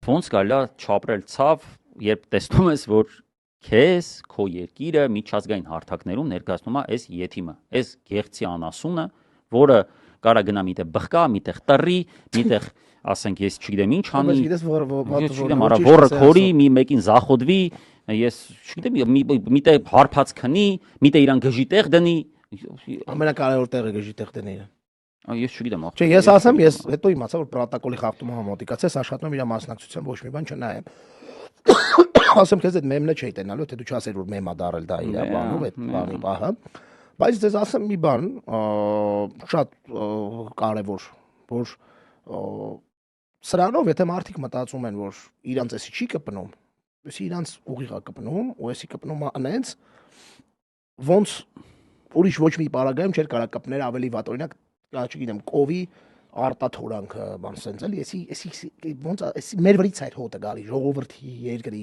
ոնց կարելի է չապրել ցավ, երբ տեսնում ես, որ քեզ քո երկիրը միջազգային հարթակներում ներկայացնում է այս եթիմը, այս գեղցի անասունը, որը կարա գնա միտեղ բխկա, միտեղ տրի, միտեղ ասենք ես չգիտեմ ինչ անի, չգիտեմ արա ոռը քորի, մեկին զախոդվի, ես չգիտեմ միտեղ հարբած քնի, միտեղ իրան գժի տեղ դնի, ամենակարևոր տեղը գժի տեղ դնի իրան։ Ես չգիտեմ Չէ, ես ասեմ, ես հետո իմացա, որ պրոտոկոլի խախտումը համոդիկացես, աշխատում եմ իր մասնակցությամբ ոչ մի բան չնայեմ։ Ասեմ քեզ այդ մեմնը չէի տենալու, թե դու չասեր որ մեմա դարել դա իր բանով այդ բանի պահը։ Բայց դες ասեմ մի բան, շատ կարևոր, որ սրանով եթե մարդիկ մտածում են, որ իրանց էսի չի կպնում, էսի իրանց ուղիղ է կպնում, ու էսի կպնում է անենց, ոնց ուրիշ ոչ մի պարագայում չէր կարա կպներ ավելի վատ, օրինակ, չգիտեմ, կովի արտաթորանքը, բան սենց էլի, էսի ոնց էսի մեր վրից այդ հոտը գալի, ժողովրդի, երկրի